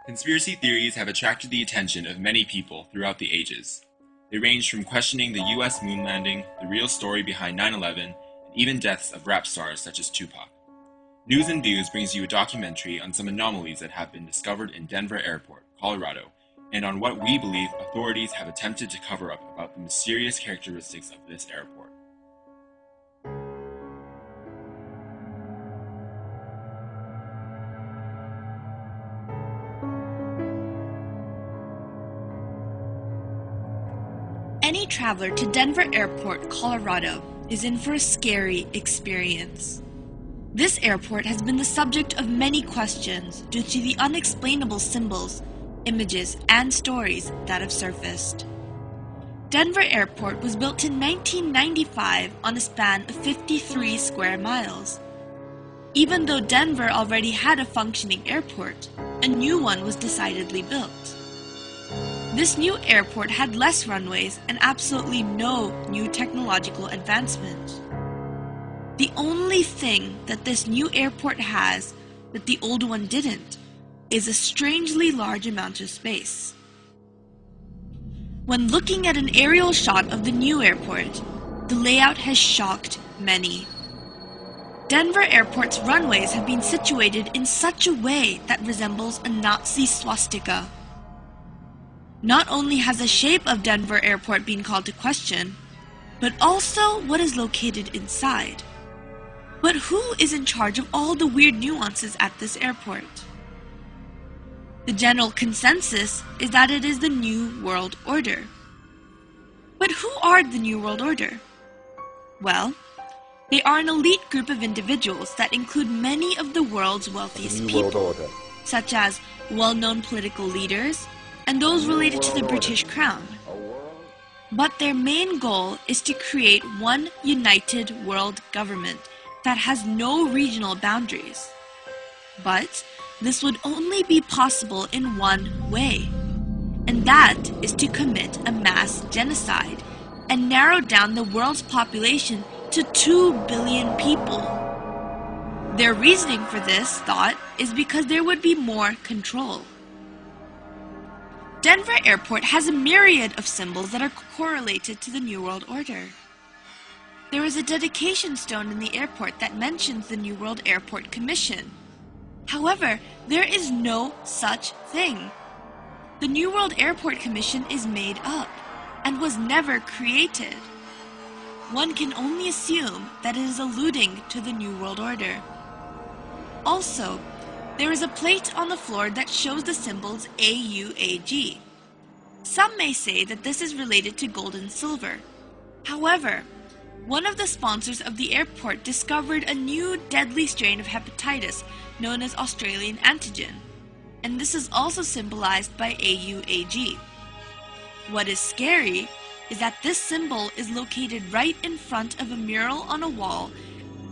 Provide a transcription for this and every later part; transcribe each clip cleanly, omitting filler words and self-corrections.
Conspiracy theories have attracted the attention of many people throughout the ages. They range from questioning the US moon landing, the real story behind 9/11, and even deaths of rap stars such as Tupac. News and Views brings you a documentary on some anomalies that have been discovered in Denver Airport, Colorado, and on what we believe authorities have attempted to cover up about the mysterious characteristics of this airport. Any traveler to Denver Airport, Colorado, is in for a scary experience. This airport has been the subject of many questions due to the unexplainable symbols, images, and stories that have surfaced. Denver Airport was built in 1995 on a span of 53 square miles. Even though Denver already had a functioning airport, a new one was decidedly built. This new airport had less runways and absolutely no new technological advancement. The only thing that this new airport has that the old one didn't is a strangely large amount of space. When looking at an aerial shot of the new airport, the layout has shocked many. Denver Airport's runways have been situated in such a way that resembles a Nazi swastika. Not only has the shape of Denver Airport been called to question, but also what is located inside. But who is in charge of all the weird nuances at this airport? The general consensus is that it is the New World Order. But who are the New World Order? Well, they are an elite group of individuals that include many of the world's wealthiest people, such as well-known political leaders, and those related to the British Crown. But their main goal is to create one united world government that has no regional boundaries. But this would only be possible in one way, and that is to commit a mass genocide and narrow down the world's population to 2 billion people. Their reasoning for this thought is because there would be more control. Denver Airport has a myriad of symbols that are correlated to the New World Order. There is a dedication stone in the airport that mentions the New World Airport Commission. However, there is no such thing. The New World Airport Commission is made up and was never created. One can only assume that it is alluding to the New World Order. Also, there is a plate on the floor that shows the symbols AUAG. Some may say that this is related to gold and silver. However, one of the sponsors of the airport discovered a new deadly strain of hepatitis known as Australian antigen, and this is also symbolized by AUAG. What is scary is that this symbol is located right in front of a mural on a wall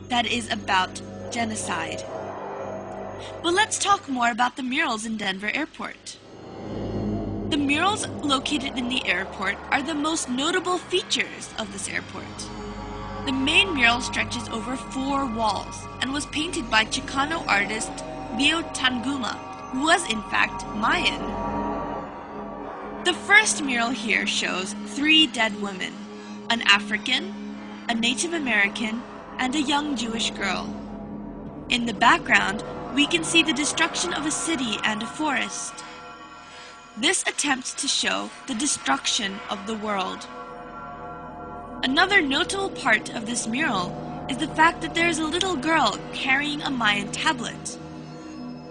that is about genocide. But let's talk more about the murals in Denver Airport. The murals located in the airport are the most notable features of this airport. The main mural stretches over 4 walls and was painted by Chicano artist Leo Tanguma, who was in fact Mayan. The first mural here shows 3 dead women, an African, a Native American, and a young Jewish girl. In the background, we can see the destruction of a city and a forest. This attempts to show the destruction of the world. Another notable part of this mural is the fact that there is a little girl carrying a Mayan tablet.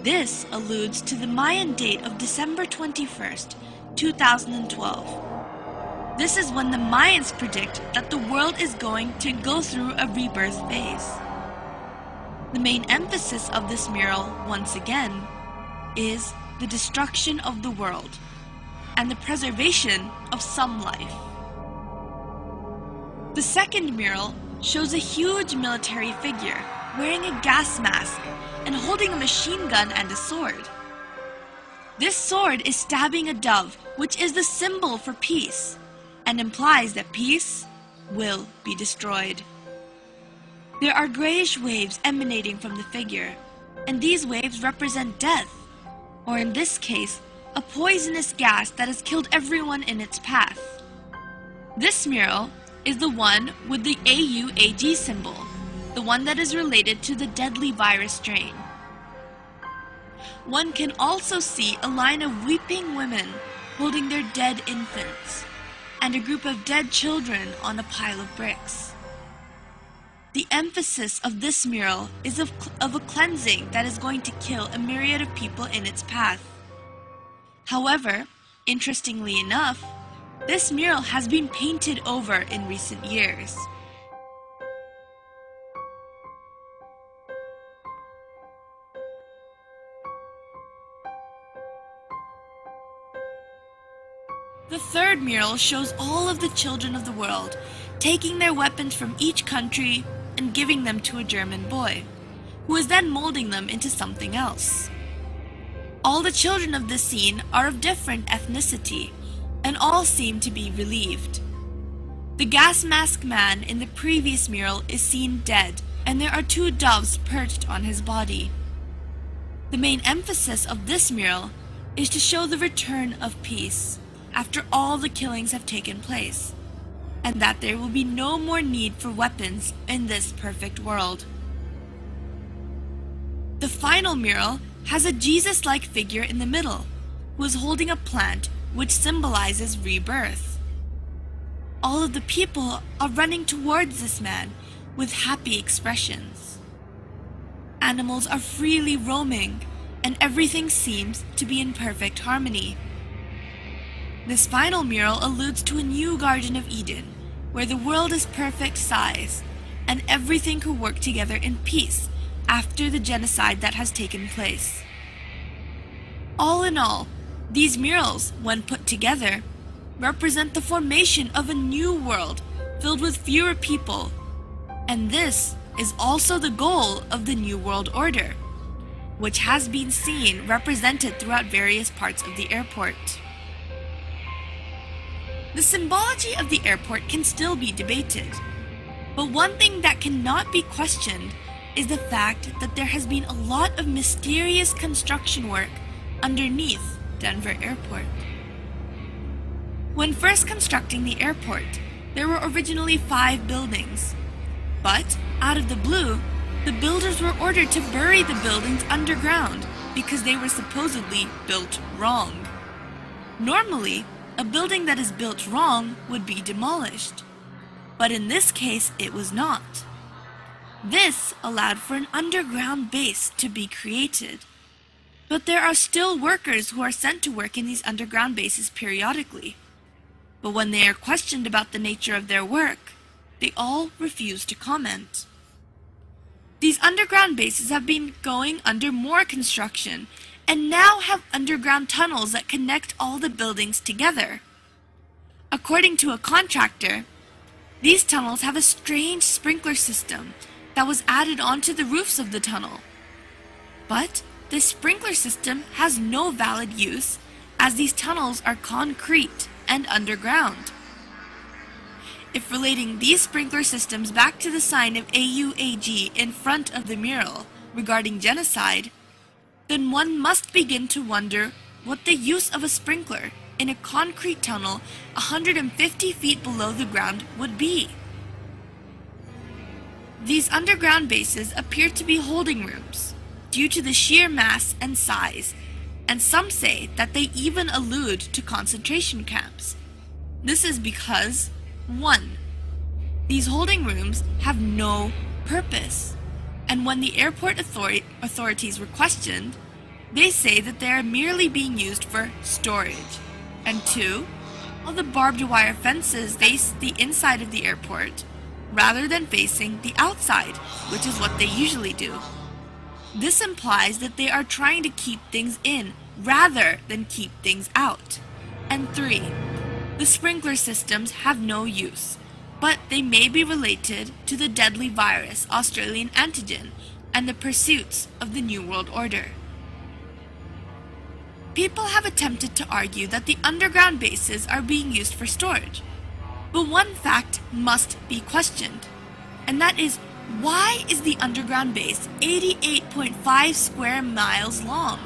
This alludes to the Mayan date of December 21st, 2012. This is when the Mayans predict that the world is going to go through a rebirth phase. The main emphasis of this mural, once again, is the destruction of the world and the preservation of some life. The second mural shows a huge military figure wearing a gas mask and holding a machine gun and a sword. This sword is stabbing a dove, which is the symbol for peace, and implies that peace will be destroyed. There are grayish waves emanating from the figure, and these waves represent death. or in this case, a poisonous gas that has killed everyone in its path. This mural is the one with the AUAG symbol, the one that is related to the deadly virus strain. One can also see a line of weeping women holding their dead infants, and a group of dead children on a pile of bricks. The emphasis of this mural is of a cleansing that is going to kill a myriad of people in its path. However, interestingly enough, this mural has been painted over in recent years. The third mural shows all of the children of the world taking their weapons from each country and giving them to a German boy, who is then molding them into something else. All the children of this scene are of different ethnicity, and all seem to be relieved. The gas mask man in the previous mural is seen dead, and there are 2 doves perched on his body. The main emphasis of this mural is to show the return of peace after all the killings have taken place, and that there will be no more need for weapons in this perfect world. The final mural has a Jesus-like figure in the middle, who is holding a plant which symbolizes rebirth. All of the people are running towards this man with happy expressions. Animals are freely roaming, and everything seems to be in perfect harmony. This final mural alludes to a new Garden of Eden, where the world is perfect size, and everything could work together in peace after the genocide that has taken place. All in all, these murals, when put together, represent the formation of a new world filled with fewer people, and this is also the goal of the New World Order, which has been seen represented throughout various parts of the airport. The symbology of the airport can still be debated, but one thing that cannot be questioned is the fact that there has been a lot of mysterious construction work underneath Denver Airport. When first constructing the airport, there were originally 5 buildings, but out of the blue, the builders were ordered to bury the buildings underground because they were supposedly built wrong. Normally, a building that is built wrong would be demolished, but in this case it was not. This allowed for an underground base to be created. But there are still workers who are sent to work in these underground bases periodically. But when they are questioned about the nature of their work, they all refuse to comment. These underground bases have been going under more construction and now have underground tunnels that connect all the buildings together. According to a contractor, these tunnels have a strange sprinkler system that was added onto the roofs of the tunnel. But this sprinkler system has no valid use, as these tunnels are concrete and underground. If relating these sprinkler systems back to the sign of AUAG in front of the mural regarding genocide, then one must begin to wonder what the use of a sprinkler in a concrete tunnel 150 feet below the ground would be. These underground bases appear to be holding rooms, due to the sheer mass and size, and some say that they even allude to concentration camps. This is because, 1. These holding rooms have no purpose, and when the airport authorities were questioned, they say that they are merely being used for storage. And 2, all the barbed wire fences face the inside of the airport, rather than facing the outside, which is what they usually do. This implies that they are trying to keep things in rather than keep things out. And 3, the sprinkler systems have no use, but they may be related to the deadly virus Australian antigen and the pursuits of the New World Order. People have attempted to argue that the underground bases are being used for storage, but one fact must be questioned, and that is, why is the underground base 88.5 square miles long?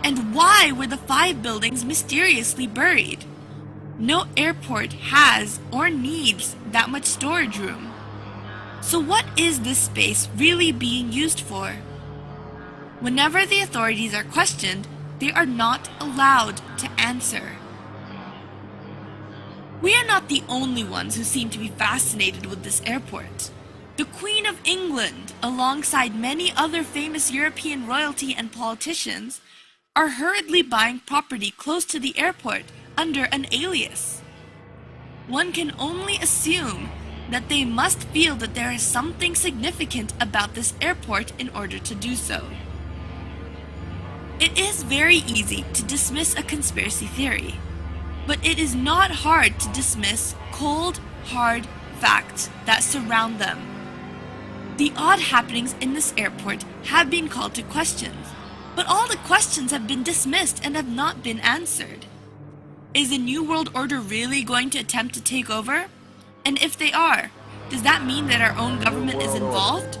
And why were the 5 buildings mysteriously buried? No airport has or needs that much storage room. So what is this space really being used for? Whenever the authorities are questioned, they are not allowed to answer. We are not the only ones who seem to be fascinated with this airport. The Queen of England, alongside many other famous European royalty and politicians, are hurriedly buying property close to the airport under an alias. One can only assume that they must feel that there is something significant about this airport in order to do so. It is very easy to dismiss a conspiracy theory, but it is not hard to dismiss cold, hard facts that surround them. The odd happenings in this airport have been called to questions, but all the questions have been dismissed and have not been answered. Is the New World Order really going to attempt to take over? And if they are, does that mean that our own government is involved?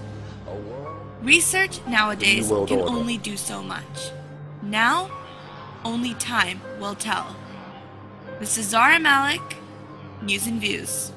Research nowadays can only do so much. Now, only time will tell. This is Zara Malik, News and Views.